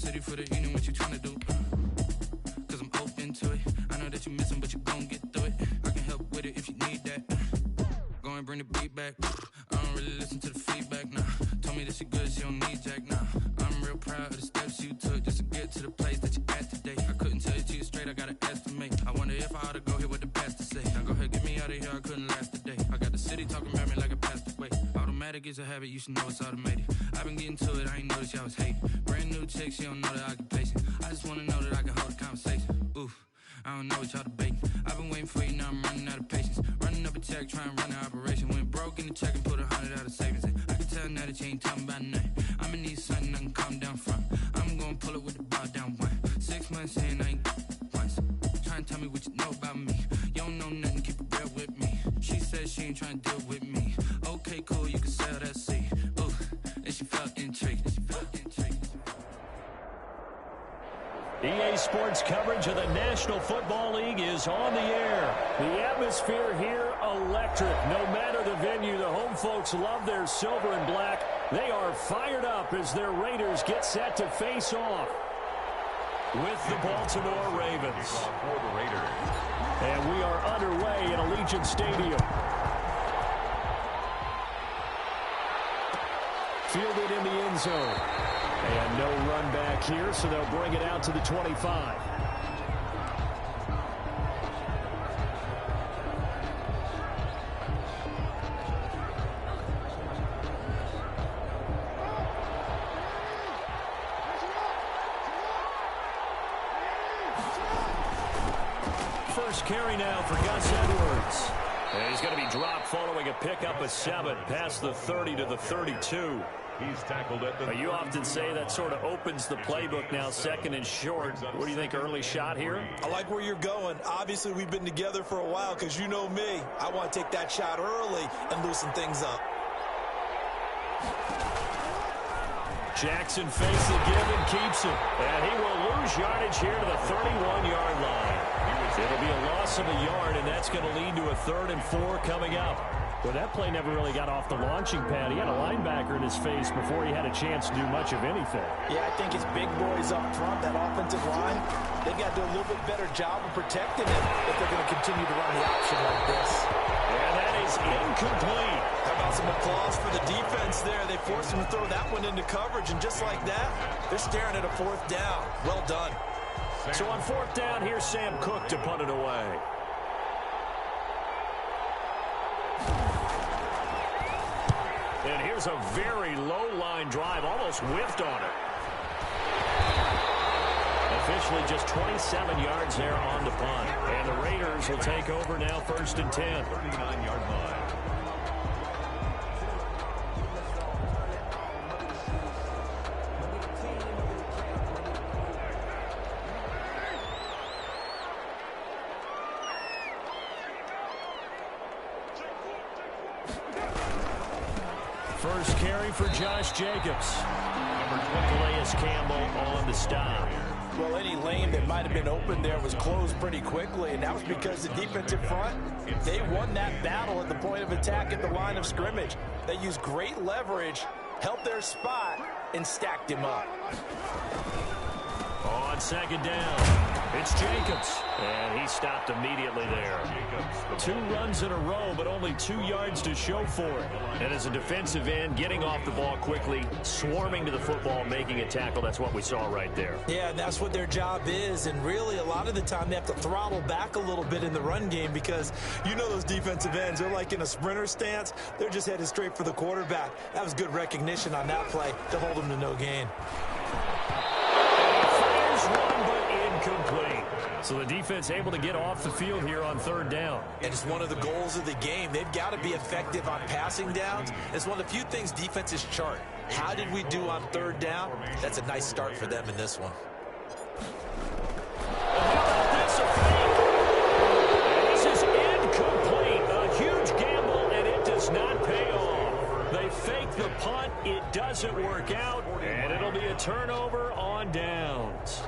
city for the evening, what you tryna do? Cause I'm open to it. I know that you missing, but you gon' get through it. I can help with it if you need that. Go and bring the beat back. I don't really listen to the feedback, nah. Told me that she good, she don't need Jack, nah. I'm real proud of the steps you took just to get to the place that you at today. I couldn't tell you to you straight, I gotta estimate. I wonder if I ought to go here with the pastor say. Now go ahead, get me out of here, I couldn't last a day. I got the city talking about me like a pastor way. Automatic is a habit, you should know it's automated. I've been getting to it, I ain't noticed y'all was hating. Brand new chick, she don't know the occupation. I just wanna know that I can hold a conversation. Oof. I don't know what y'all debating. I've been waiting for you, now I'm running out of patience. Running up a check, trying to run an operation. Went broke in the check and put 100 out of savings in. I can tell now that you ain't talking about nothing. I'ma need something I can calm down from. I'm gonna pull it with the bar down one. 6 months in, I ain't once. Trying to tell me what you know about me. You don't know nothing, keep it real with me. She said she ain't trying to deal with me. Okay, cool, you can sell that seed. Ooh, and she felt intrigued. EA Sports coverage of the National Football League is on the air. The atmosphere here, electric. No matter the venue, the home folks love their silver and black. They are fired up as their Raiders get set to face off with the Baltimore Ravens. And we are underway in Allegiant Stadium. Fielded in the end zone. And no run back here, so they'll bring it out to the 25. First carry now for Gus Edwards. And he's going to be dropped following a pickup of 7 past the 30 to the 32. He's tackled at the You often say that sort of opens the playbook now, second and short. What do you think, early shot here? I like where you're going. Obviously, we've been together for a while because you know me. I want to take that shot early and loosen things up. Jackson fakes the give and keeps it. And he will lose yardage here to the 31-yard line. It'll be a loss of a yard, and that's going to lead to a 3rd and 4 coming up. Well, that play never really got off the launching pad. He had a linebacker in his face before he had a chance to do much of anything. Yeah, I think it's big boys up front, that offensive line. They've got to do a little bit better job of protecting him if they're going to continue to run the option like this. And that is incomplete. How about some applause for the defense there? They forced him to throw that one into coverage, and just like that, they're staring at a 4th down. Well done. So on 4th down, here's Sam Cook to punt it away. And here's a very low-line drive, almost whiffed on it. Officially just 27 yards there on the punt. And the Raiders will take over now 1st and 10. 39-yard line. First carry for Josh Jacobs. Calais Campbell on the stop. Well, any lane that might have been open there was closed pretty quickly, and that was because the defensive front, they won that battle at the point of attack at the line of scrimmage. They used great leverage, held their spot, and stacked him up. On 2nd down, it's Jacobs. And he stopped immediately there. 2 runs in a row, but only 2 yards to show for it. And as a defensive end, getting off the ball quickly, swarming to the football, making a tackle, that's what we saw right there. Yeah, that's what their job is. And really, a lot of the time, they have to throttle back a little bit in the run game because you know those defensive ends, they're like in a sprinter stance. They're just headed straight for the quarterback. That was good recognition on that play to hold them to no gain. One, but incomplete. So the defense able to get off the field here on 3rd down. And it's one of the goals of the game. They've got to be effective on passing downs. It's one of the few things defenses chart. How did we do on 3rd down? That's a nice start for them in this one. This is incomplete. A huge gamble, and it does not pay off. They fake the punt. It doesn't work out, and it'll be a turnover on downs.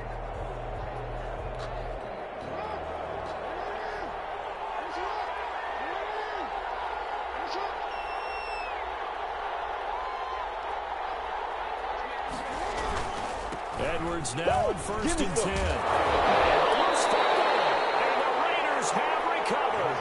Edwards now on 1st and 10. And a loose football, and the Raiders have recovered.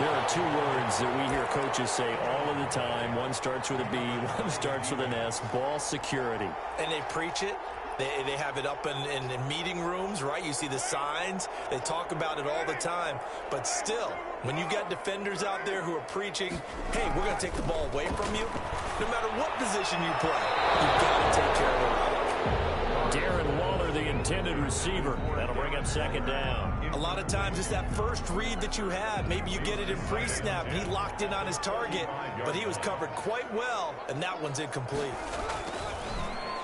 There are two words that we hear coaches say all of the time. One starts with a B, one starts with an S, ball security. And they preach it. They have it up in meeting rooms, right? You see the signs. They talk about it all the time. But still, when you got defenders out there who are preaching, hey, we're going to take the ball away from you, no matter what position you play, you've got to take care of the rock. Darren Waller, the intended receiver. That'll bring up 2nd down. A lot of times it's that first read that you have. Maybe you get it in pre-snap, and he locked in on his target, but he was covered quite well, and that one's incomplete.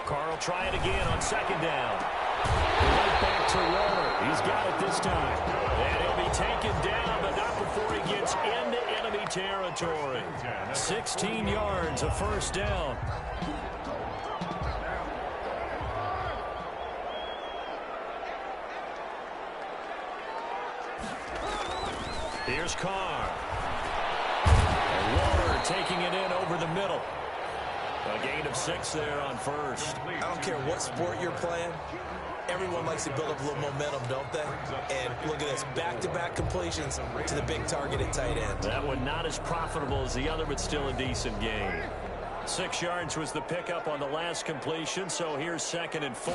Carr will try it again on 2nd down. Right back to Waller. He's got it this time. And he'll be taken down, but not before he gets into enemy territory. 16 yards, a 1st down. Here's Carr. And Waller taking it in over the middle. A gain of 6 there on 1st. I don't care what sport you're playing. Everyone likes to build up a little momentum, don't they? And look at this, back-to-back completions to the big target at tight end. That one not as profitable as the other, but still a decent gain. 6 yards was the pickup on the last completion, so here's 2nd and 4.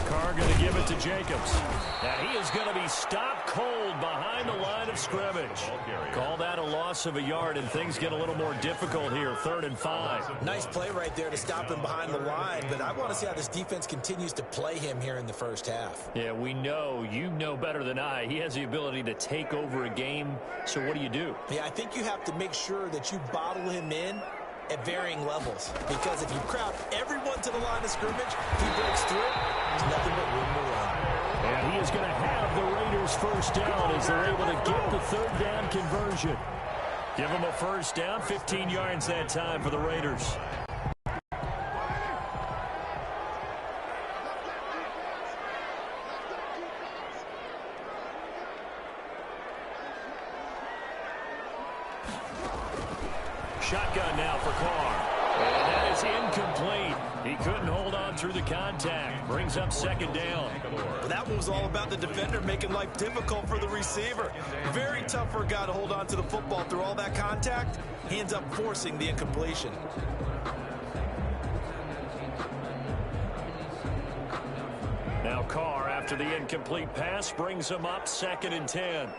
Carr going to give it to Jacobs. Now he is going to be stopped cold behind the line of scrimmage. Call that a loss of a yard, and things get a little more difficult here. 3rd and 5. Nice play right there to stop him behind the line, but I want to see how this defense continues to play him here in the first half. Yeah, we know. You know better than I. He has the ability to take over a game, so what do? Yeah, I think you have to make sure that you bottle him in at varying levels, because if you crowd everyone to the line of scrimmage, he breaks through, there's nothing but room to run. And he is going to have the Raiders 1st down as they're able to get the 3rd down conversion. Give them a 1st down, 15 yards that time for the Raiders. Shotgun now for Carr. And that is incomplete. He couldn't hold on through the contact. Brings up 2nd down. But that one was all about the defender making life difficult for the receiver. Very tough for a guy to hold on to the football through all that contact. He ends up forcing the incompletion. Now Carr, after the incomplete pass, brings him up 2nd and 10.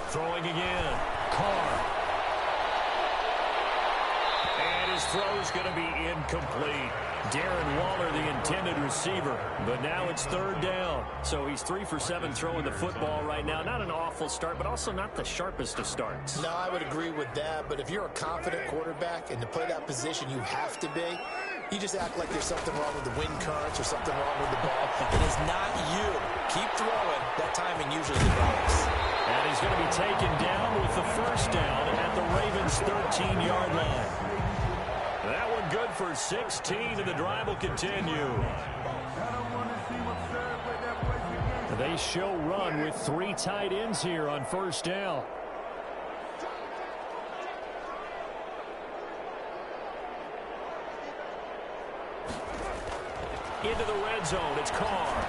Throwing again. Carr. And his throw's going to be incomplete. Darren Waller, the intended receiver. But now it's 3rd down. So he's 3 for 7 throwing the football right now. Not an awful start, but also not the sharpest of starts. No, I would agree with that. But if you're a confident quarterback and to play that position, you have to be. You just act like there's something wrong with the wind currents or something wrong with the ball. It is not you. Keep throwing. That timing usually develops. And he's going to be taken down with the 1st down at the Ravens' 13-yard line. That one good for 16, and the drive will continue. They show run with 3 tight ends here on 1st down. Into the red zone, it's Carr.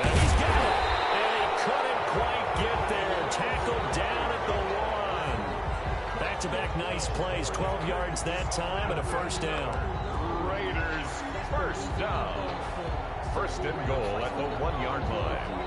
And he's got it. And he couldn't quite get there. Tackled down at the 1. Back-to-back nice plays. 12 yards that time and a 1st down. Raiders 1st down. 1st and goal at the 1-yard line.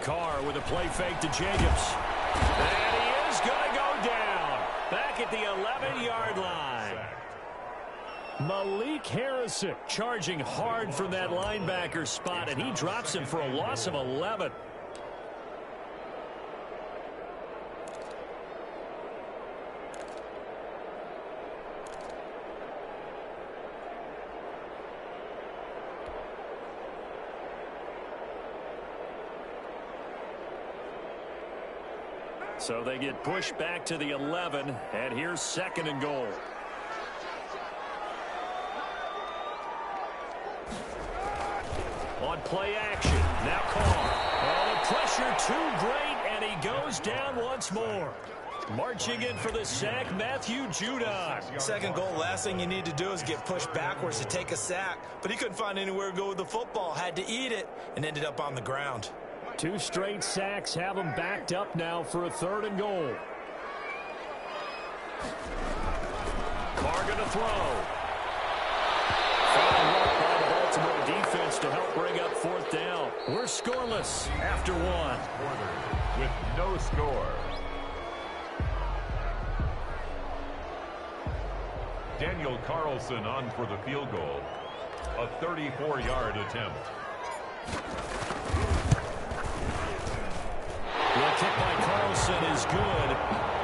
Carr with a play fake to Jacobs. And he is going to go down. Back at the 11-yard line. Malik Harrison charging hard from that linebacker spot, and he drops him for a loss of 11. So they get pushed back to the 11, and here's 2nd and goal. On play action, now Carr. Oh, the pressure too great, and he goes down once more. Marching in for the sack, Matthew Judon. 2nd goal, last thing you need to do is get pushed backwards to take a sack. But he couldn't find anywhere to go with the football, had to eat it, and ended up on the ground. 2 straight sacks have him backed up now for a 3rd and goal. Carr going to throw. Fine work by the Baltimore defense to help bring up 4th down. We're scoreless after 1. With no score. Daniel Carlson on for the field goal. A 34-yard attempt. The kick by Carlson is good,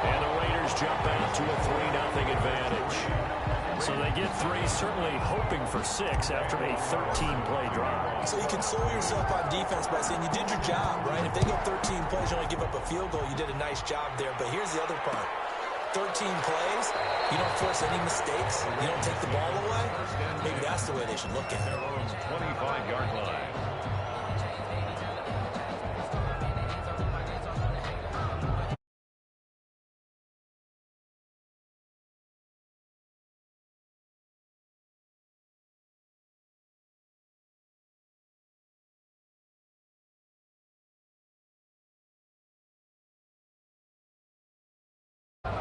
and the Raiders jump out to a 3-0 advantage. So they get 3, certainly hoping for 6 after a 13-play drive. So you console yourself on defense by saying you did your job, right? If they go 13 plays, you only give up a field goal, you did a nice job there. But here's the other part. 13 plays, you don't force any mistakes, you don't take the ball away. Maybe that's the way they should look at it. 25-yard line.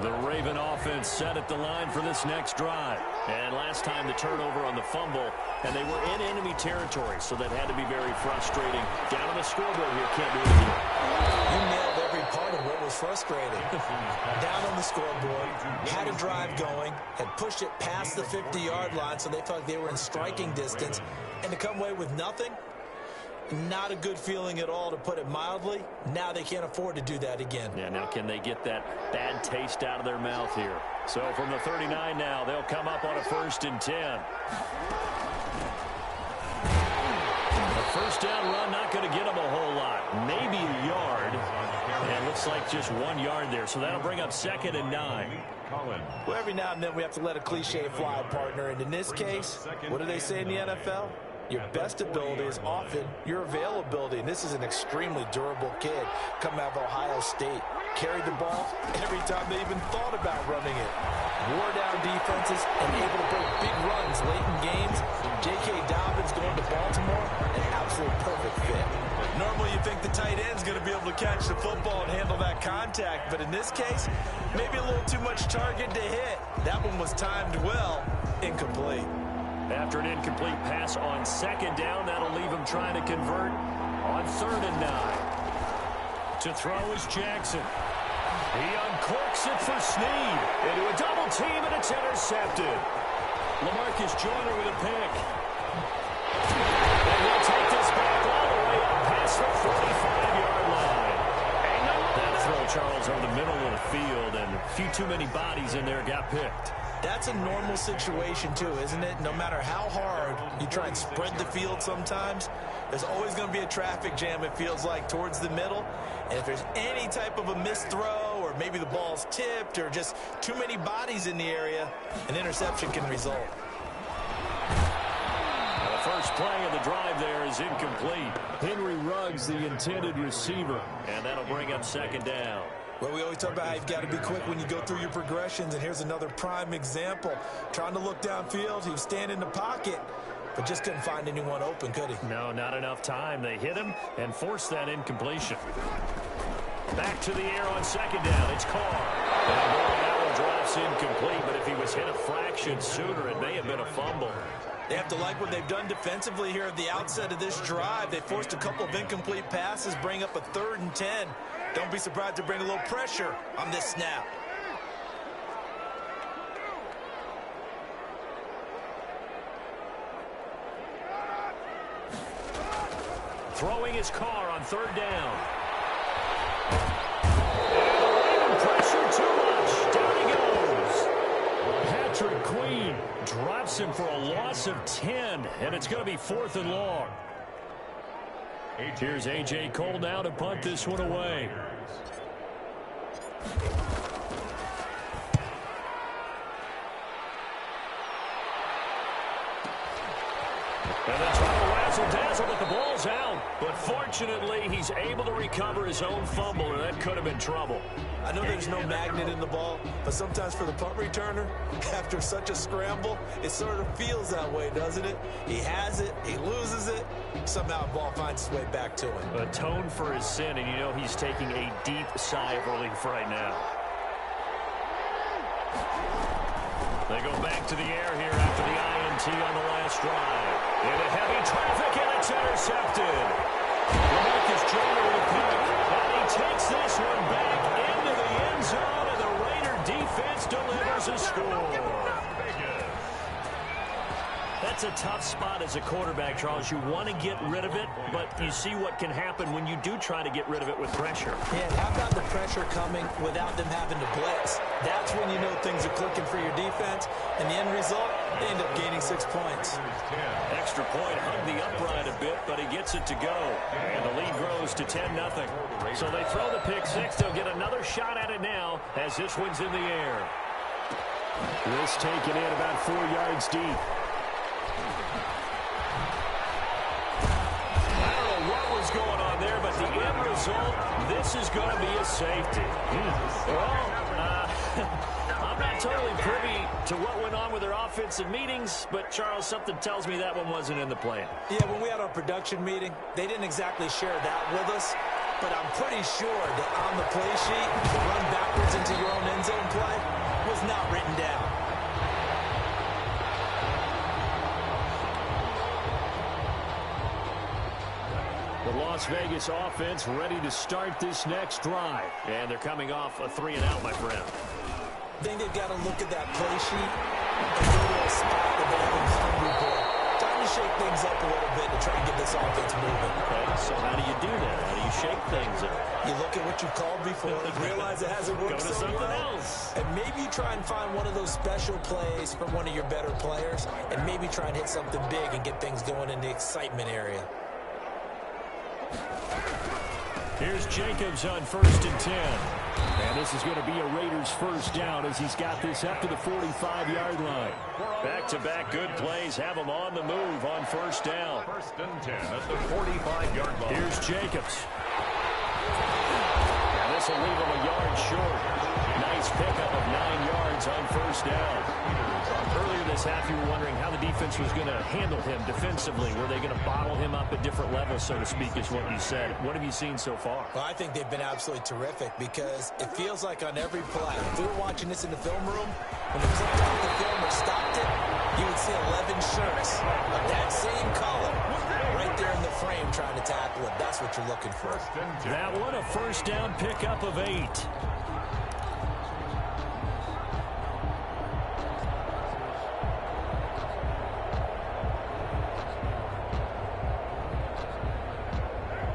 The Raven offense set at the line for this next drive. And last time the turnover on the fumble, and they were in enemy territory, so that had to be very frustrating. Down on the scoreboard here, can't do it again. You nailed every part of what was frustrating. Down on the scoreboard, had a drive going, had pushed it past the 50-yard line, so they felt like they were in striking distance, and to come away with nothing, not a good feeling at all, to put it mildly. Now they can't afford to do that again. Yeah, now can they get that bad taste out of their mouth here? So from the 39 now, they'll come up on a 1st and 10. A 1st down run, not going to get them a whole lot. Maybe a yard. And it looks like just 1 yard there. So that'll bring up 2nd and 9. Well, every now and then we have to let a cliche fly, partner. And in this case, what do they say in the NFL? Your best ability is often your availability. And this is an extremely durable kid coming out of Ohio State. Carried the ball every time they even thought about running it. Wore down defenses and able to break big runs late in games. J.K. Dobbins going to Baltimore, an absolute perfect fit. Normally you think the tight end's going to be able to catch the football and handle that contact. But in this case, maybe a little too much target to hit. That one was timed well. Incomplete. After an incomplete pass on 2nd down, that'll leave him trying to convert on 3rd and 9. To throw is Jackson. He uncorks it for Snead. Into a double team, and it's intercepted. LaMarcus Joyner with a pick. And he'll take this back all the way up past the 45-yard line. That throw, Charles, over the middle of the field, and a few too many bodies in there got picked. That's a normal situation, too, isn't it? No matter how hard you try and spread the field sometimes, there's always going to be a traffic jam, it feels like, towards the middle. And if there's any type of a missed throw, or maybe the ball's tipped, or just too many bodies in the area, an interception can result. The first play of the drive there is incomplete. Henry Ruggs, the intended receiver, and that'll bring up 2nd down. Well, we always talk about how you've got to be quick when you go through your progressions, and here's another prime example. Trying to look downfield, he was standing in the pocket, but just couldn't find anyone open, could he? No, not enough time. They hit him and forced that incompletion. Back to the air on 2nd down. It's Carr. That one drops incomplete, but if he was hit a fraction sooner, it may have been a fumble. They have to like what they've done defensively here at the outset of this drive. They forced a couple of incomplete passes, bring up a 3rd and 10. Don't be surprised to bring a little pressure on this snap. Throwing his Carr on 3rd down. And the Raven pressure too much. Down he goes. Patrick Queen drops him for a loss of 10, and it's going to be 4th and long. Here's A.J. Cole now to punt this one away. And they try to razzle-dazzle, but the ball's out. But fortunately, he's able to recover his own fumble, or that could have been trouble. I know there's no magnet in the ball, but sometimes for the punt returner, after such a scramble, it sort of feels that way, doesn't it? He has it, he loses it, somehow the ball finds its way back to him. Atone for his sin, and you know he's taking a deep sigh of relief right now. They go back to the air here after the INT on the last drive. Into heavy traffic, and it's intercepted. Lamarcus Joyner with the pick, and he takes this one back into the end zone, and the Raider defense delivers a score. That's a tough spot as a quarterback, Charles. You want to get rid of it, but you see what can happen when you do try to get rid of it with pressure. Yeah, how about the pressure coming without them having to blitz? That's when you know things are clicking for your defense, and the end result, they end up gaining 6 points. Extra point hugged the upright a bit, but he gets it to go. And the lead grows to 10-0. So they throw the pick six. They'll get another shot at it now as this one's in the air. This taken in about 4 yards deep. Going on there, but the end result, this is going to be a safety. Well, I'm not totally privy to what went on with their offensive meetings, but Charles, something tells me that one wasn't in the plan. Yeah, when we had our production meeting, they didn't exactly share that with us, but I'm pretty sure that on the play sheet, the run backwards into your own end zone play was not written down. The Las Vegas offense ready to start this next drive. And they're coming off a 3-and-out, my friend. I think they've got to look at that play sheet and go to a spot that they haven't hungry for. Time to shake things up a little bit to try and get this offense moving. Okay, so how do you do that? How do you shake things up? You look at what you called before, realize it hasn't worked so well, and maybe you try and find one of those special plays from one of your better players, and maybe try and hit something big and get things going in the excitement area. Here's Jacobs on 1st and 10. And this is going to be a Raiders first down as he's got this up to the 45-yard line. Back-to-back good plays have him on the move on 1st down. 1st and 10 at the 45-yard line. Here's Jacobs. And this will leave him a yard short. Nice pickup of 9 yards on 1st down. Earlier this half, you were wondering how the defense was going to handle him defensively. Were they going to bottle him up at different levels, so to speak, is what you said. What have you seen so far? Well, I think they've been absolutely terrific because it feels like on every play, if we were watching this in the film room, when they clicked off the film or stopped it, you would see 11 shirts of that same color right there in the frame trying to tackle it. That's what you're looking for. That one, a 1st down pickup of 8.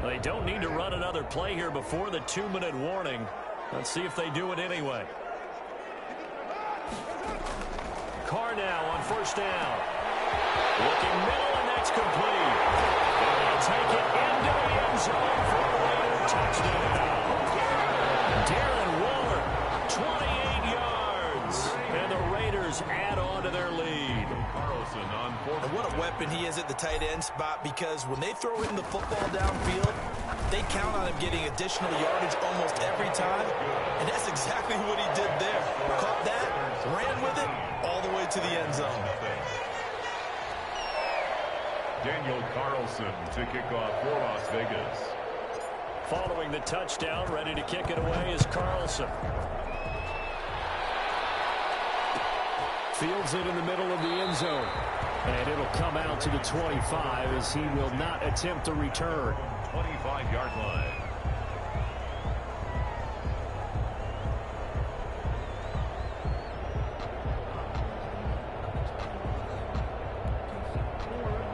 They don't need to run another play here before the 2-minute warning. Let's see if they do it anyway. Carr now on 1st down. Looking middle, and that's complete. And they'll take it into the end zone for a Raider touchdown. Darren Waller, 28 yards. And the Raiders add on to their lead. And what a weapon he is at the tight end spot, because when they throw him the football downfield, they count on him getting additional yardage almost every time. And that's exactly what he did there. Caught that, ran with it, all the way to the end zone. Daniel Carlson to kick off for Las Vegas. Following the touchdown, ready to kick it away is Carlson. Fields it in the middle of the end zone. And it'll come out to the 25 as he will not attempt a return. 25-yard line.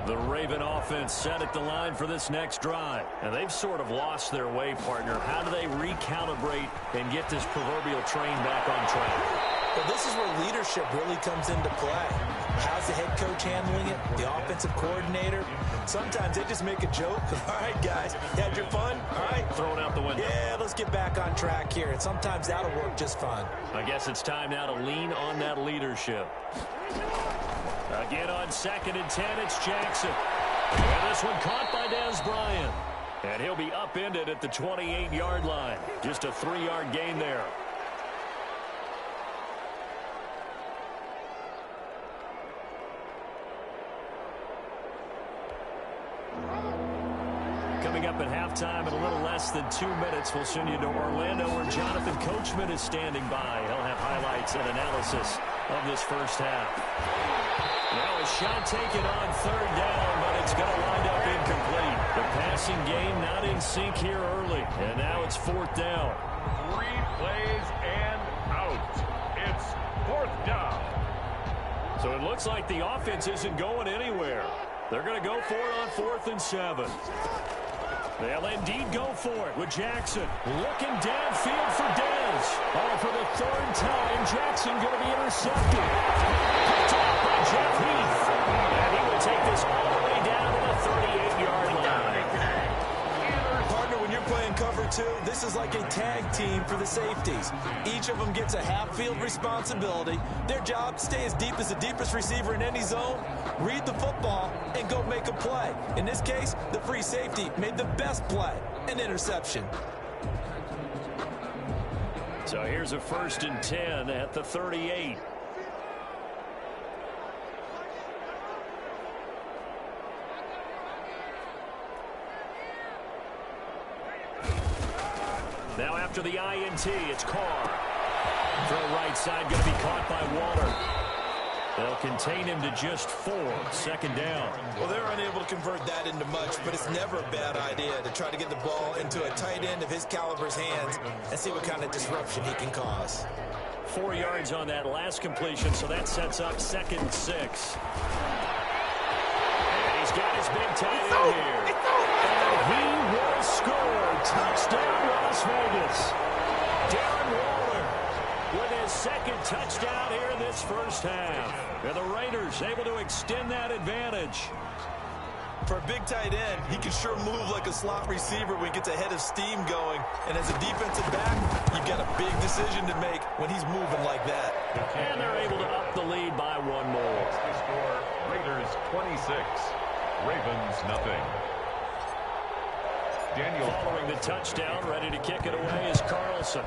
The Raven offense set at the line for this next drive. And they've sort of lost their way, partner. How do they recalibrate and get this proverbial train back on track? Well, this is where leadership really comes into play. How's the head coach handling it? The offensive coordinator? Sometimes they just make a joke. All right, guys, you had your fun? All right. Throw it out the window. Yeah, let's get back on track here. And sometimes that'll work just fine. I guess it's time now to lean on that leadership. Again on 2nd and 10, it's Jackson. And this one caught by Dez Bryant. And he'll be upended at the 28-yard line. Just a 3-yard gain there. Coming up at halftime in a little less than 2 minutes, we'll send you to Orlando where Jonathan Coachman is standing by. He'll have highlights and analysis of this first half. Now a shot taken on 3rd down, but it's going to wind up incomplete. The passing game not in sync here early, and now it's 4th down. 3 plays and out. It's 4th down. So it looks like the offense isn't going anywhere. They're going to go for it on 4th and 7. They'll indeed go for it with Jackson. Looking downfield for Dez. Oh, for the 3rd time, Jackson going to be intercepted. Picked up by Jeff Heath. And he will take this all the way down to the 38-yard line. Partner, when you're playing cover 2, this is like a tag team for the safeties. Each of them gets a half-field responsibility. Their job, stay as deep as the deepest receiver in any zone, read the football, and go make a play. In this case, the free safety made the best play, an interception. So here's a 1st and 10 at the 38. Now after the INT, it's Carr. Throw right side going to be caught by Waller. They'll contain him to just 4. 2nd down. Well, they're unable to convert that into much, but it's never a bad idea to try to get the ball into a tight end of his caliber's hands and see what kind of disruption he can cause. 4 yards on that last completion, so that sets up 2nd and 6. And he's got his big tight end here. And he will score. Touchdown, Las Vegas. Darren Waller with his 2nd touchdown here in this first half. And the Raiders able to extend that advantage. For a big tight end, he can sure move like a slot receiver when he gets a head of steam going. And as a defensive back, you've got a big decision to make when he's moving like that. And they're able to up the lead by 1 more. The score, Raiders 26, Ravens nothing. Daniel following the touchdown, ready to kick it away is Carlson.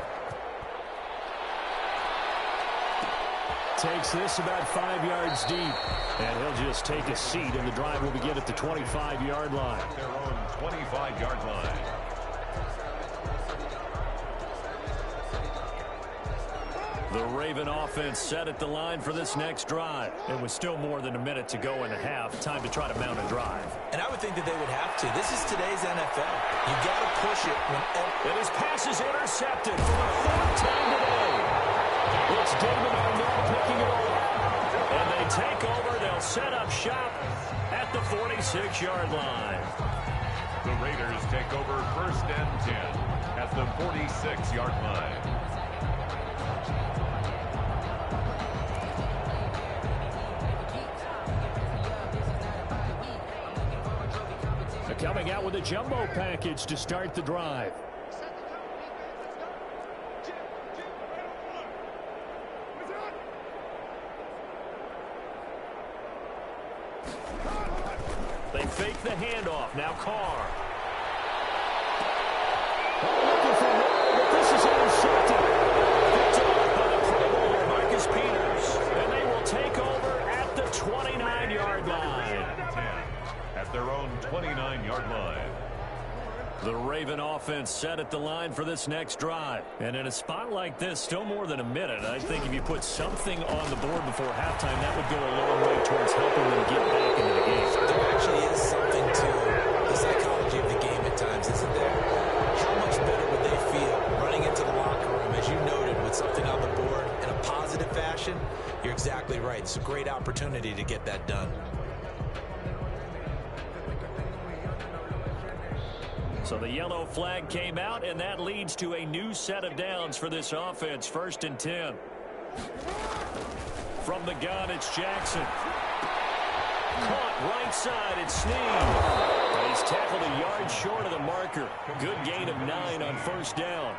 Takes this about 5 yards deep. And he'll just take a seat, and the drive will begin at the 25-yard line. their own 25-yard line. The Raven offense set at the line for this next drive. It was still more than a minute to go in the half. Time to try to mount a drive. And I would think that they would have to. This is today's NFL. You got to push it whenever. And his pass is intercepted for the 4th time today. It's David Arnett picking it up. And they take over. They'll set up shop at the 46-yard line. The Raiders take over 1st and 10 at the 46-yard line. Coming out with a jumbo package to start the drive. They fake the handoff. Now Carr. Looking for more, but this is intercepted. Picked off by the Pro Bowler, Marcus Peters. And they will take over at the 29-yard line. At their own 29-yard line. The Raven offense set at the line for this next drive. And in a spot like this, still more than a minute, I think if you put something on the board before halftime, that would go a long way towards helping them get back into the game. There actually is something to the psychology of the game at times, isn't there? How much better would they feel running into the locker room, as you noted, with something on the board in a positive fashion? You're exactly right. It's a great opportunity to get that done. So the yellow flag came out, and that leads to a new set of downs for this offense. 1st and 10. From the gun, it's Jackson. Caught right side, it's Snead. And he's tackled a yard short of the marker. Good gain of 9 on first down.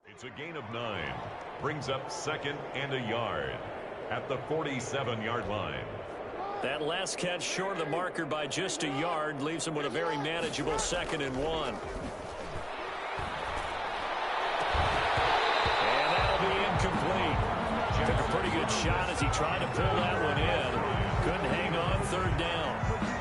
It's a gain of 9. Brings up 2nd and a yard at the 47-yard line. That last catch short of the marker by just a yard leaves him with a very manageable 2nd and 1. And that'll be incomplete. Took a pretty good shot as he tried to pull that one in. Couldn't hang on 3rd down.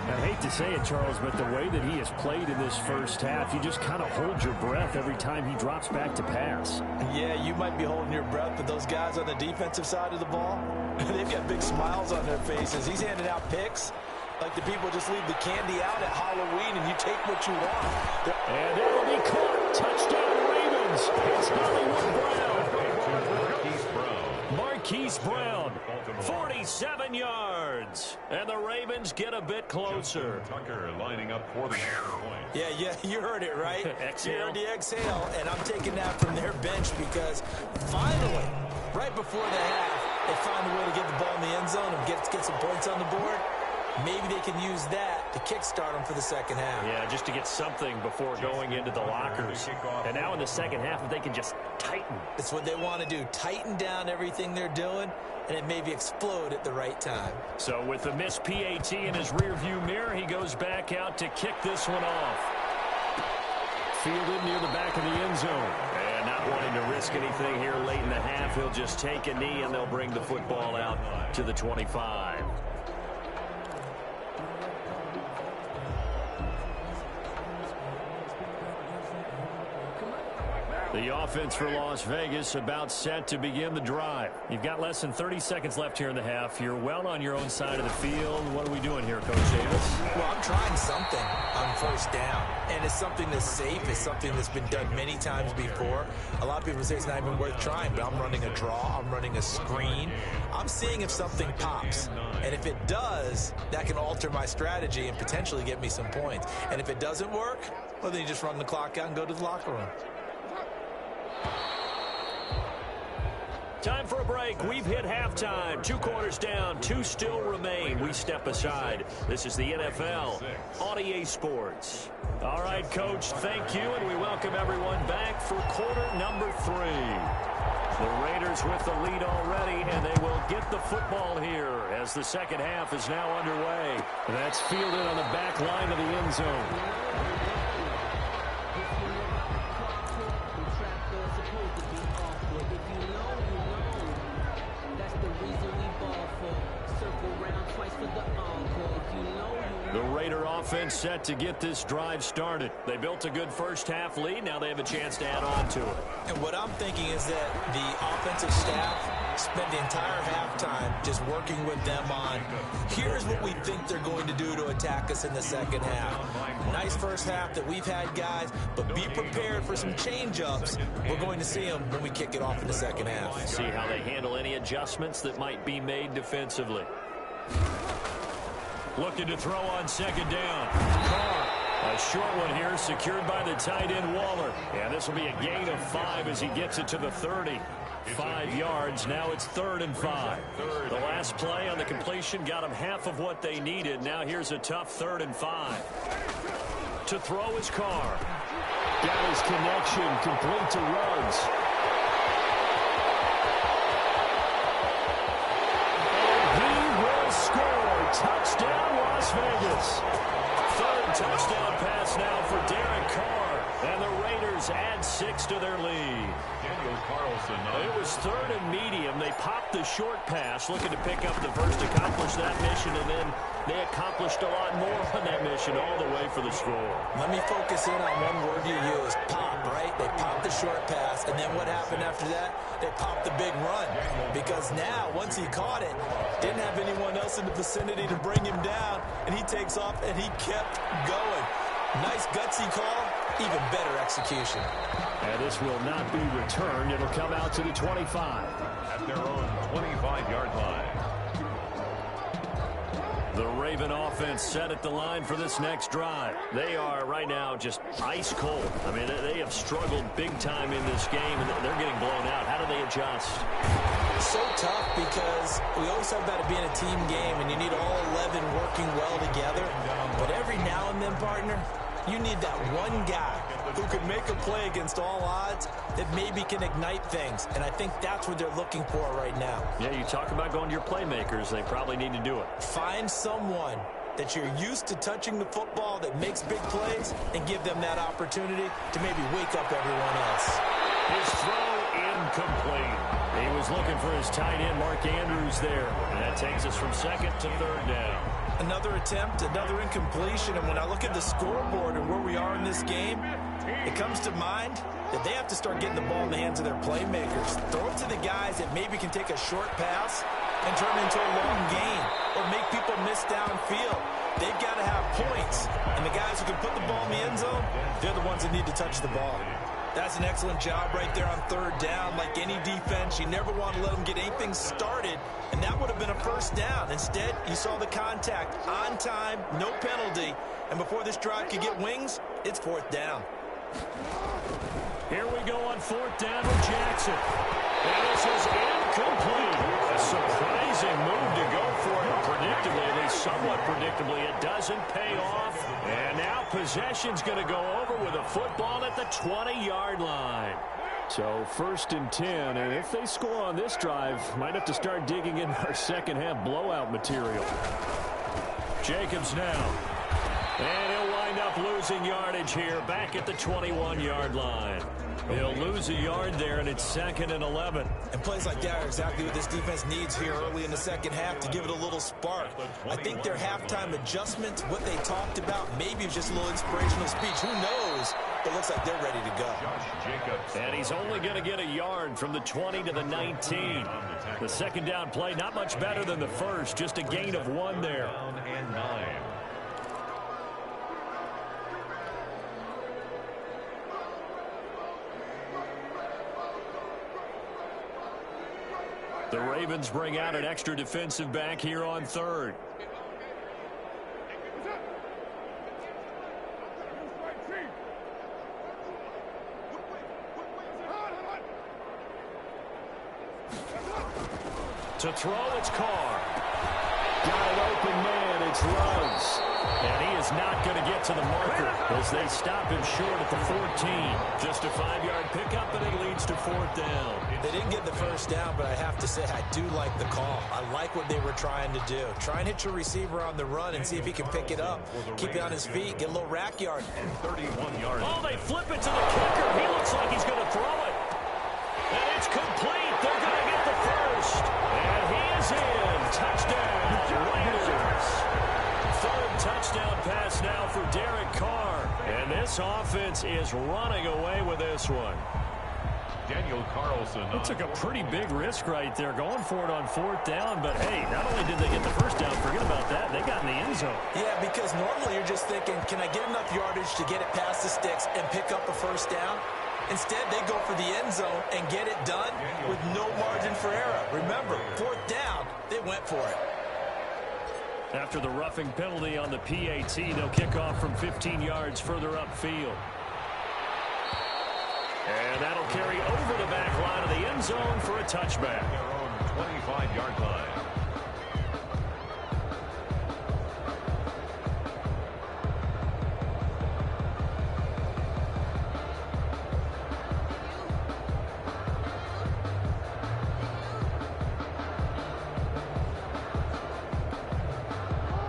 I hate to say it, Charles, but the way that he has played in this first half, you just kind of hold your breath every time he drops back to pass. Yeah, you might be holding your breath, but those guys on the defensive side of the ball, they've got big smiles on their faces. He's handing out picks like the people just leave the candy out at Halloween and you take what you want. And that'll be caught. Touchdown Ravens. It's Hollywood Brown. Marquise Brown, 47 yards. And the Ravens get a bit closer. Tucker lining up for the point. Yeah, you heard it, right? Exhale. You heard the exhale, and I'm taking that from their bench because finally, right before the half, they found a way to get the ball in the end zone and get some points on the board. Maybe they can use that to kickstart them for the second half. Yeah, just to get something before going into the lockers. And now in the second half, if they can just tighten. That's what they want to do. Tighten down everything they're doing, and it maybe explode at the right time. So with the missed PAT in his rearview mirror, he goes back out to kick this one off. Fielded near the back of the end zone. And not wanting to risk anything here late in the half, he'll just take a knee, and they'll bring the football out to the 25. The offense for Las Vegas about set to begin the drive. You've got less than 30 seconds left here in the half. You're well on your own side of the field. What are we doing here, Coach Davis? Well, I'm trying something on first down, and it's something that's safe. It's something that's been done many times before. A lot of people say it's not even worth trying, but I'm running a draw. I'm running a screen. I'm seeing if something pops, and if it does, that can alter my strategy and potentially get me some points. And if it doesn't work, well, then you just run the clock out and go to the locker room. Time for a break. We've hit halftime. 2 quarters down. 2 still remain. We step aside. This is the NFL on EA Sports. All right, Coach, thank you, and we welcome everyone back for quarter number 3. The Raiders with the lead already, and they will get the football here as the second half is now underway. That's fielded on the back line of the end zone. The Raider offense set to get this drive started. They built a good first half lead. Now they have a chance to add on to it. And what I'm thinking is that the offensive staff spent the entire halftime just working with them on, here's what we think they're going to do to attack us in the second half. Nice first half that we've had, guys, but be prepared for some change-ups. We're going to see them when we kick it off in the second half. See how they handle any adjustments that might be made defensively. Looking to throw on second down. Carr, a short one here, secured by the tight end Waller. Yeah, this will be a gain of 5 as he gets it to the 30. 5 yards. Now it's 3rd and 5. The last play on the completion got them half of what they needed. Now here's a tough 3rd and 5. To throw is Carr. Got his connection, complete to Ruggs. And he will score. Touchdown, Las Vegas. 3rd touchdown pass now for Derek Carr. And the Raiders add 6 to their lead. Daniel Carlson. It was 3rd and medium. They popped the short pass, looking to pick up the first, accomplish that mission, and then they accomplished a lot more on that mission all the way for the score. Let me focus in on one word you used, pop, right? They popped the short pass, and then what happened after that? They popped the big run. Because now, once he caught it, didn't have anyone else in the vicinity to bring him down, and he takes off, and he kept going. Nice gutsy call, even better execution. And this will not be returned. It'll come out to the 25. At their own 25-yard line. The Raven offense set at the line for this next drive. They are right now just ice cold. I mean, they have struggled big time in this game, and they're getting blown out. How do they adjust? So tough because we always talk about it being a team game, and you need all 11 working well together. But every now and then, partner, you need that one guy who could make a play against all odds that maybe can ignite things. And I think that's what they're looking for right now. Yeah, you talk about going to your playmakers. They probably need to do it. Find someone that you're used to touching the football that makes big plays and give them that opportunity to maybe wake up everyone else. His throw incomplete. He was looking for his tight end, Mark Andrews, there. And that takes us from second to third down. Another attempt, another incompletion, and when I look at the scoreboard and where we are in this game, it comes to mind that they have to start getting the ball in the hands of their playmakers. Throw it to the guys that maybe can take a short pass and turn it into a long gain or make people miss downfield. They've got to have points, and the guys who can put the ball in the end zone, they're the ones that need to touch the ball. That's an excellent job right there on third down. Like any defense, you never want to let them get anything started, and that would have been a first down. Instead, you saw the contact on time, no penalty, and before this drive could get wings, it's fourth down. Here we go on fourth down with Jackson. And this is incomplete. A surprising move to go for it. Predictably, at least somewhat predictably, it doesn't pay off. And now possession's going to go over with a football at the 20-yard line. So first and 10, and if they score on this drive, might have to start digging in our second half blowout material. Jacobs now. And he'll wind up losing yardage here back at the 21-yard line. He'll lose a yard there, and it's second and 11. And plays like that are exactly what this defense needs here early in the second half to give it a little spark. I think their halftime adjustments, what they talked about, maybe it's just a little inspirational speech. Who knows? But it looks like they're ready to go. And he's only going to get a yard from the 20 to the 19. The second down play, not much better than the first, just a gain of 1 there. And 9. The Ravens bring out an extra defensive back here on third. To throw, it's Carr. Got an open man, it's Ruggs. And he is not going to get to the marker as they stop him short at the 14. Just a 5-yard pickup, and it leads to fourth down. They didn't get the first down, but I have to say I do like the call. I like what they were trying to do. Try and hit your receiver on the run and see if he can pick it up. Keep it on his feet, get a little rack yard. 31 yards. Oh, they flip it to the kicker. He looks like he's going to throw it. And it's complete. They're going to get the first. And he is in. Touchdown, Raiders. Third touchdown pass now for Derek Carr. And this offense is running away with this one. Daniel Carlson. It took a pretty big risk right there going for it on fourth down. But, hey, not only did they get the first down, forget about that, they got in the end zone. Yeah, because normally you're just thinking, can I get enough yardage to get it past the sticks and pick up a first down? Instead, they go for the end zone and get it done with no margin for error. Remember, fourth down, they went for it. After the roughing penalty on the PAT, they'll kick off from 15 yards further upfield. And that'll carry over the back line of the end zone for a touchback. Their own 25-yard line.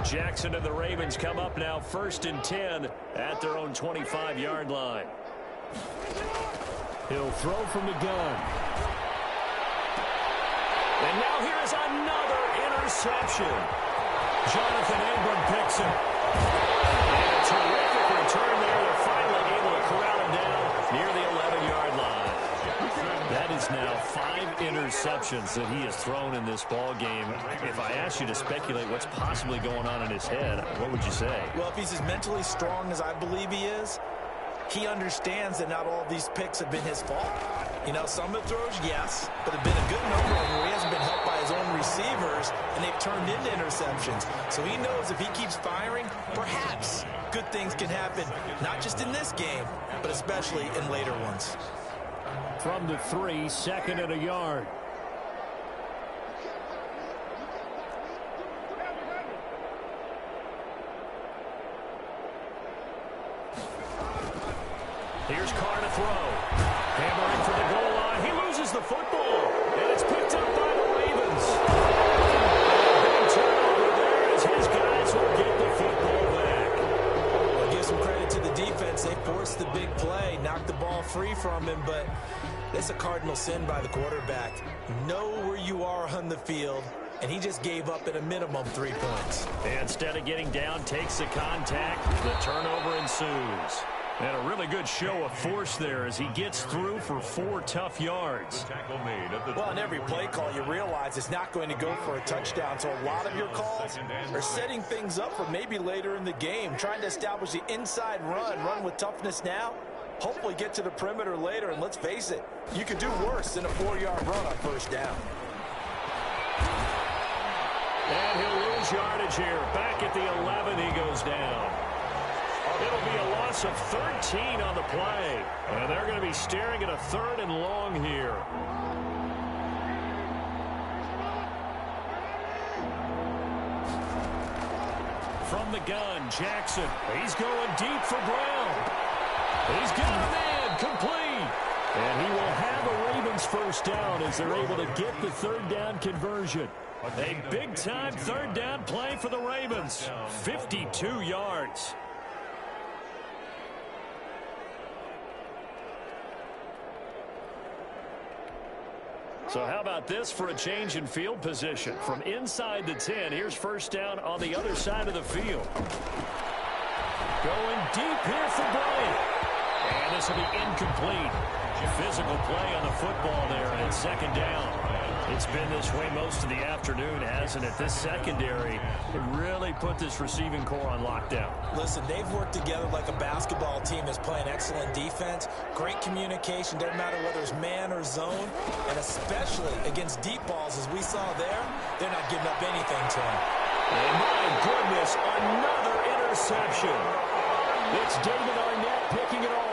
Jackson and the Ravens come up now first and 10 at their own 25-yard line. He'll throw from the gun. And now here's another interception. Jonathan Abram picks him. And a terrific return there. They're finally able to corral him down near the 11-yard line. That is now 5 interceptions that he has thrown in this ball game. If I asked you to speculate what's possibly going on in his head, what would you say? Well, if he's as mentally strong as I believe he is, he understands that not all of these picks have been his fault. You know, some of the throws, yes, but have been a good number of them where he hasn't been helped by his own receivers, and they've turned into interceptions. So he knows if he keeps firing, perhaps good things can happen, not just in this game, but especially in later ones. From the 3, 2nd and a yard. Here's Carr to throw. Hammering for the goal line. He loses the football. And it's picked up by the Ravens. Big turnover there as his guys will get the football back. Well, give some credit to the defense. They forced the big play, knocked the ball free from him, but it's a cardinal sin by the quarterback. Know where you are on the field, and he just gave up at a minimum 3 points. And instead of getting down, takes the contact. The turnover ensues. And a really good show of force there as he gets through for 4 tough yards. Well, in every play call, you realize it's not going to go for a touchdown. So a lot of your calls are setting things up for maybe later in the game, trying to establish the inside run with toughness now, hopefully get to the perimeter later. And let's face it, you could do worse than a 4-yard run on first down. And he'll lose yardage here. Back at the 11, he goes down. It'll be a loss of 13 on the play. And they're going to be staring at a 3rd and long here. From the gun, Jackson. He's going deep for Brown. He's got a man complete. And he will have a Ravens first down as they're able to get the 3rd down conversion. A big-time 3rd down play for the Ravens. 52 yards. So how about this for a change in field position? From inside the 10, here's first down on the other side of the field. Going deep here for Bryant. And this will be incomplete. Physical play on the football there, and 2nd down. It's been this way most of the afternoon, hasn't it? This secondary, it really put this receiving core on lockdown. Listen, they've worked together like a basketball team that's playing excellent defense. Great communication, doesn't matter whether it's man or zone. And especially against deep balls, as we saw there, they're not giving up anything to him. And my goodness, another interception. It's David Arnett picking it off.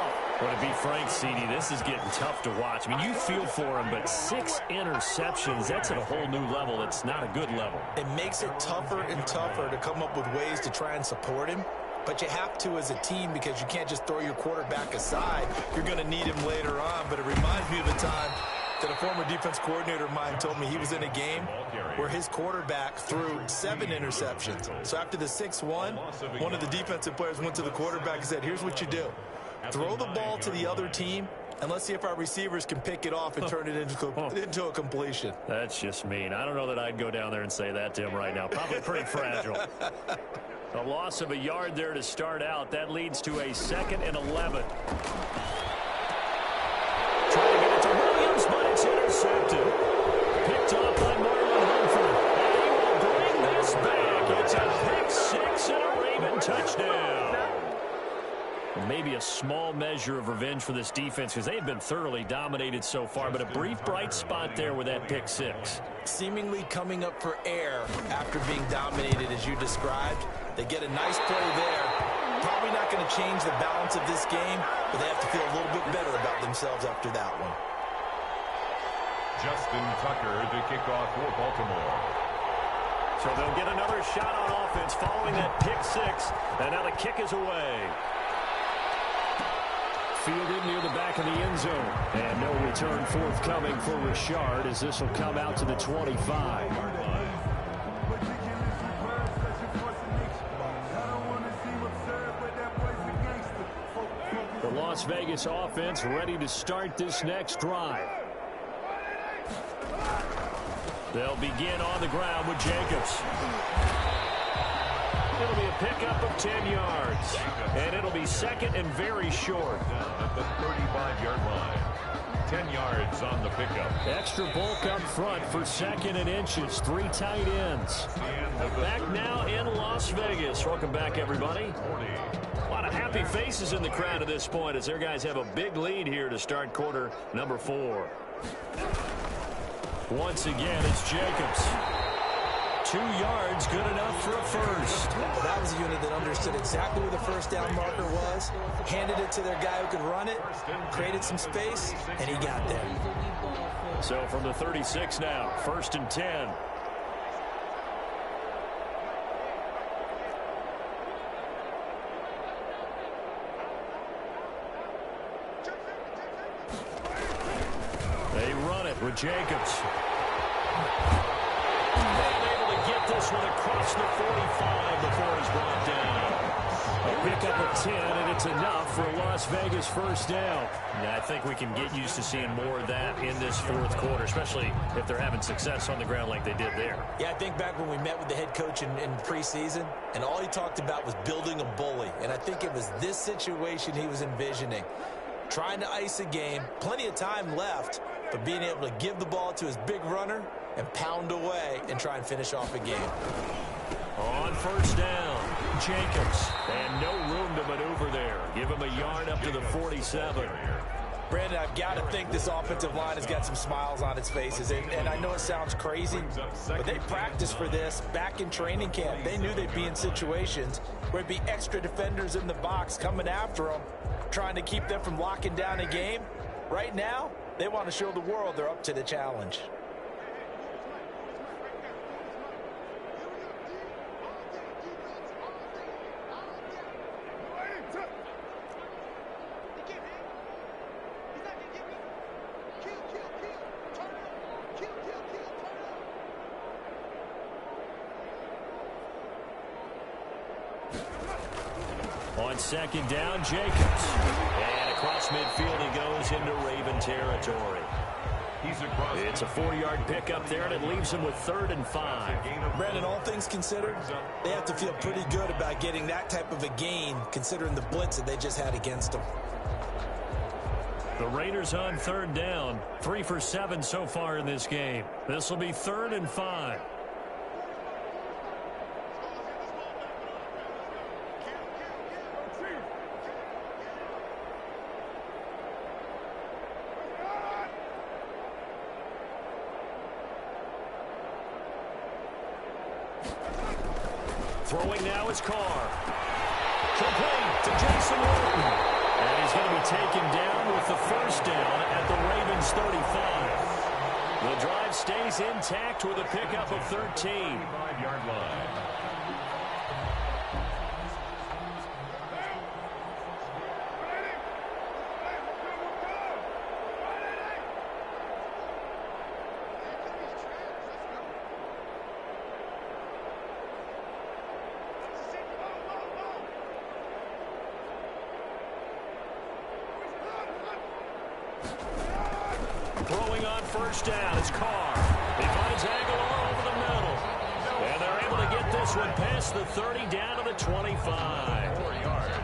Well, to be frank, CD, this is getting tough to watch. I mean, you feel for him, but 6 interceptions, that's at a whole new level. It's not a good level. It makes it tougher and tougher to come up with ways to try and support him. But you have to as a team because you can't just throw your quarterback aside. You're going to need him later on. But it reminds me of the time that a former defense coordinator of mine told me he was in a game where his quarterback threw 7 interceptions. So after the 6-1, one of the defensive players went to the quarterback and said, here's what you do. Throw the ball to the other team, and let's see if our receivers can pick it off and turn it into a completion. That's just mean. I don't know that I'd go down there and say that to him right now. Probably pretty fragile. A loss of a yard there to start out. That leads to a 2nd and 11. Trying to get it to Williams, but it's intercepted. Picked off by Marlon Humphrey. And he will bring this back. It's a pick 6 and a Raven touchdown. Maybe a small measure of revenge for this defense because they've been thoroughly dominated so far, but a brief bright spot there with that pick 6. Seemingly coming up for air after being dominated as you described. They get a nice play there. Probably not going to change the balance of this game, but they have to feel a little bit better about themselves after that one. Justin Tucker to kick off for Baltimore. So they'll get another shot on offense following that pick 6, and now the kick is away. Fielded near the back of the end zone. And no return forthcoming for Richard as this will come out to the 25. The Las Vegas offense ready to start this next drive. They'll begin on the ground with Jacobs. It'll be a pickup of 10 yards. And it'll be 2nd and very short. At the 35-yard line. 10 yards on the pickup. Extra bulk up front for 2nd and inches. 3 tight ends. Back now in Las Vegas. Welcome back, everybody. A lot of happy faces in the crowd at this point as their guys have a big lead here to start quarter number 4. Once again, it's Jacobs. 2 yards, good enough for a first. Well, that was a unit that understood exactly where the first down marker was, handed it to their guy who could run it, created some space, and he got there. So from the 36 now, 1st and 10. They run it with Jacobs. Able to get this one across the 45 before he's brought down. A pickup of 10, and it's enough for a Las Vegas first down. Yeah, I think we can get used to seeing more of that in this 4th quarter, especially if they're having success on the ground like they did there. Yeah, I think back when we met with the head coach in preseason, and all he talked about was building a bully. And I think it was this situation he was envisioning. Trying to ice a game, plenty of time left, but being able to give the ball to his big runner and pound away and try and finish off a game. On first down, Jacobs. And no room to maneuver there. Give him a yard up to the 47. Brandon, I've got to think this offensive line has got some smiles on its faces. And I know it sounds crazy, but they practiced for this back in training camp. They knew they'd be in situations where it'd be extra defenders in the box coming after them, trying to keep them from locking down a game. Right now, they want to show the world they're up to the challenge. On second down, Jacobs. And across midfield he goes into Raven territory. It's a 4-yard pickup there, and it leaves him with 3rd and 5. Brandon, all things considered, they have to feel pretty good about getting that type of a gain, considering the blitz that they just had against them. The Raiders on 3rd down, 3 for 7 so far in this game. This will be 3rd and 5. Throwing now is Carr. Complete to Jason Witten. And he's going to be taken down with the first down at the Ravens 35. The drive stays intact with a pickup of 13. 5-yard line. Throwing on first down is Carr. He finds Aguilar over the middle. And they're able to get this one past the 30 down to the 25.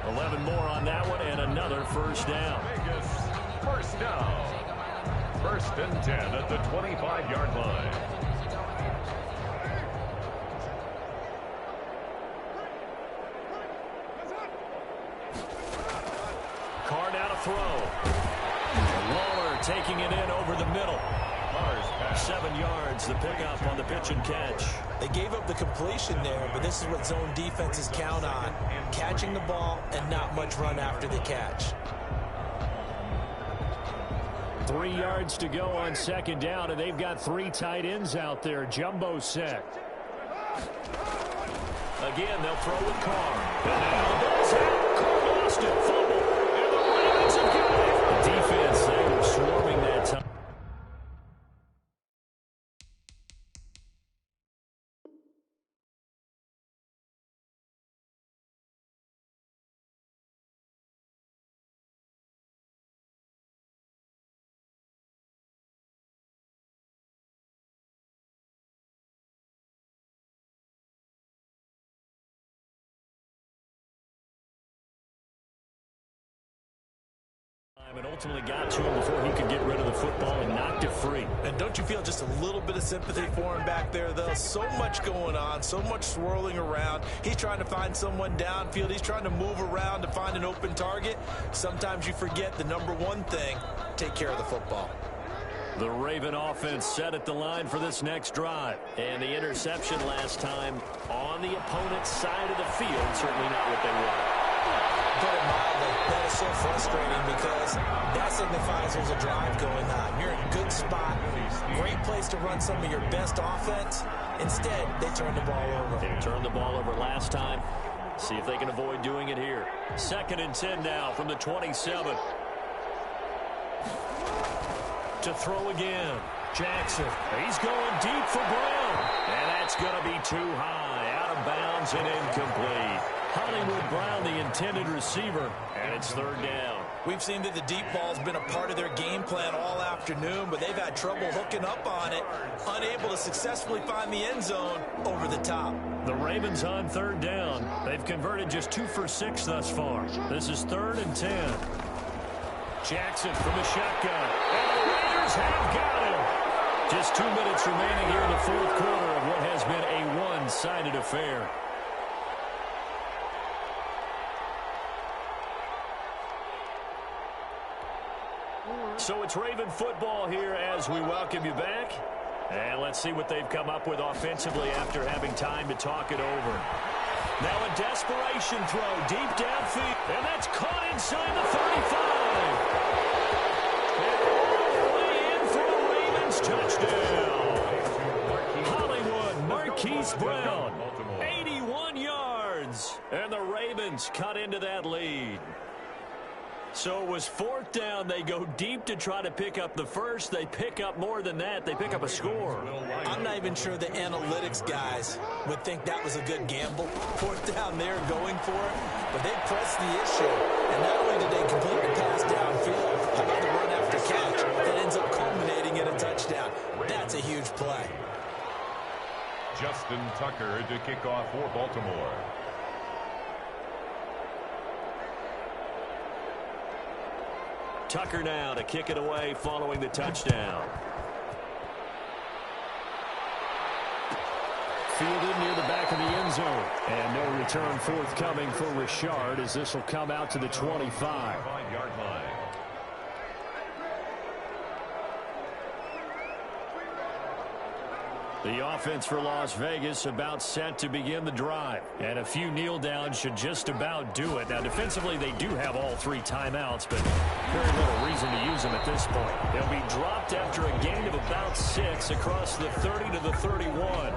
11 more on that one and another first down. Vegas, first down. 1st and 10 at the 25-yard line. Carr now to throw. Waller taking it in over the middle. 7 yards, the pickup on the pitch and catch. They gave up the completion there, but this is what zone defenses count on. Catching the ball and not much run after the catch. 3 yards to go on second down, and they've got 3 tight ends out there. Jumbo set. Again, they'll throw with Carr. And now the ball's out. Carr lost it. Fumble. And the Ravens have got it. The defense, they were swarming that time. And ultimately got to him before he could get rid of the football and knocked it free. And don't you feel just a little bit of sympathy for him back there, though? So much going on, so much swirling around. He's trying to find someone downfield. He's trying to move around to find an open target. Sometimes you forget the number one thing, take care of the football. The Raven offense set at the line for this next drive. And the interception last time on the opponent's side of the field, certainly not what they want. Put it mildly, that is so frustrating because that signifies there's a drive going on. You're in a good spot, great place to run some of your best offense. Instead, they turn the ball over. They turned the ball over last time. See if they can avoid doing it here. 2nd and 10 now from the 27. To throw again. Jackson. He's going deep for Brown. And that's going to be too high. Out of bounds and incomplete. Hollywood Brown, the intended receiver, and it's 3rd down. We've seen that the deep ball's been a part of their game plan all afternoon, but they've had trouble hooking up on it, unable to successfully find the end zone over the top. The Ravens on 3rd down. They've converted just 2 for 6 thus far. This is 3rd and 10. Jackson from the shotgun. And the Raiders have got him. Just 2 minutes remaining here in the 4th quarter of what has been a one-sided affair. So it's Raven football here as we welcome you back. And let's see what they've come up with offensively after having time to talk it over. Now a desperation throw deep downfield. And that's caught inside the 35. And all the way in for a Ravens touchdown. Hollywood, Marquise Brown, 81 yards. And the Ravens cut into that lead. So it was 4th down. They go deep to try to pick up the first. They pick up more than that. They pick up a score. I'm not even sure the analytics guys would think that was a good gamble. 4th down there going for it. But they pressed the issue. And not only did they complete the pass downfield, how about the run after catch that ends up culminating in a touchdown? That's a huge play. Justin Tucker to kick off for Baltimore. Tucker now to kick it away following the touchdown. Fielded near the back of the end zone. And no return forthcoming for Richard as this will come out to the 25. 5-yard line. The offense for Las Vegas about set to begin the drive. And a few kneel downs should just about do it. Now, defensively, they do have all 3 timeouts, but very little reason to use them at this point. They'll be dropped after a gain of about 6 across the 30 to the 31.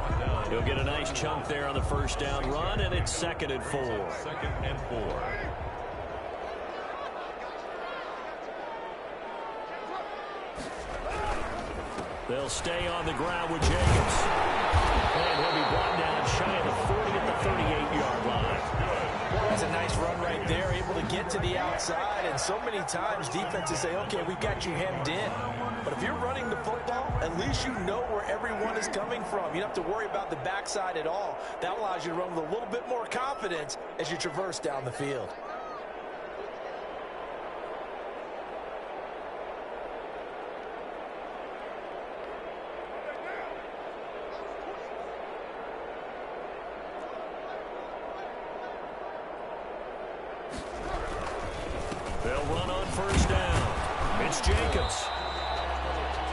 He'll get a nice chunk there on the 1st down run, and it's 2nd and 4. 2nd and 4. They'll stay on the ground with Jacobs. And he'll be brought down shy of the 40 at the 38-yard line. That's a nice run right there, able to get to the outside. And so many times defenses say, okay, we've got you hemmed in. But if you're running the football, at least you know where everyone is coming from. You don't have to worry about the backside at all. That allows you to run with a little bit more confidence as you traverse down the field. They'll run on 1st down. It's Jacobs.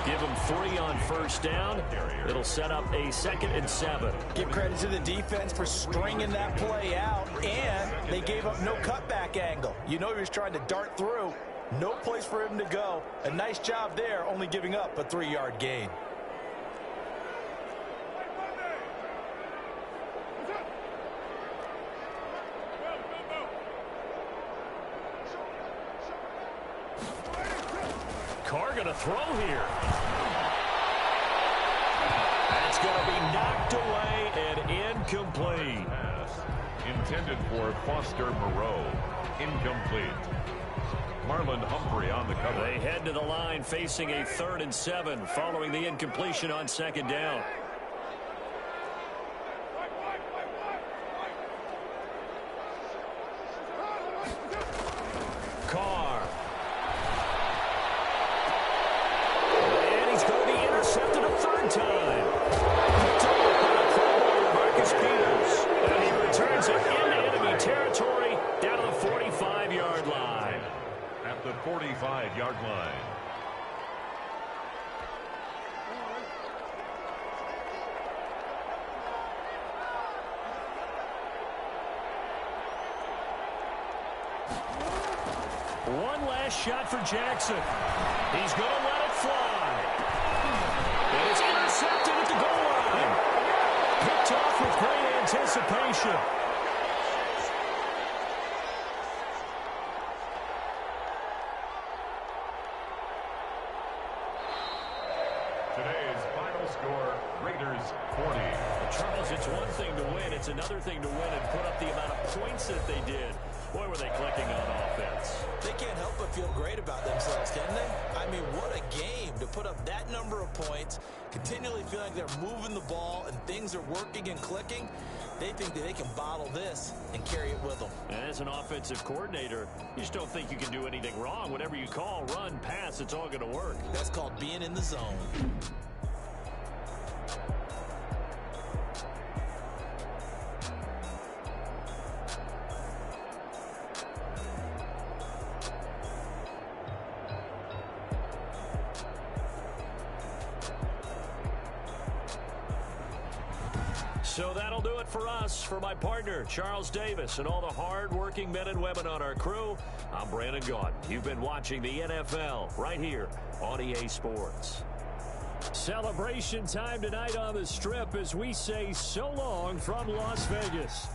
Give him 3 on 1st down. It'll set up a 2nd and 7. Give credit to the defense for stringing that play out, and they gave up no cutback angle. You know he was trying to dart through. No place for him to go. A nice job there, only giving up a 3-yard gain. Carr going to throw here. That's going to be knocked away and incomplete. Pass intended for Foster Moreau. Incomplete. Marlon Humphrey on the cover. They head to the line facing a 3rd and 7 following the incompletion on 2nd down. Carr. And he's going to One last shot for Jackson. He's going to let it fly. And it's intercepted at the goal line. Picked off with great anticipation. Today's final score, Raiders 40. Charles, it's one thing to win. It's another thing to win and put up the amount of points that they did. Boy, were they clicking on offense. They can't help but feel great about themselves, can they? I mean, what a game to put up that number of points, continually feel like they're moving the ball and things are working and clicking. They think that they can bottle this and carry it with them. And as an offensive coordinator, you just don't think you can do anything wrong. Whatever you call, run, pass, it's all going to work. That's called being in the zone. So that'll do it for us. For my partner, Charles Davis, and all the hard-working men and women on our crew, I'm Brandon Gaudin. You've been watching the NFL right here on EA Sports. Celebration time tonight on the Strip as we say so long from Las Vegas.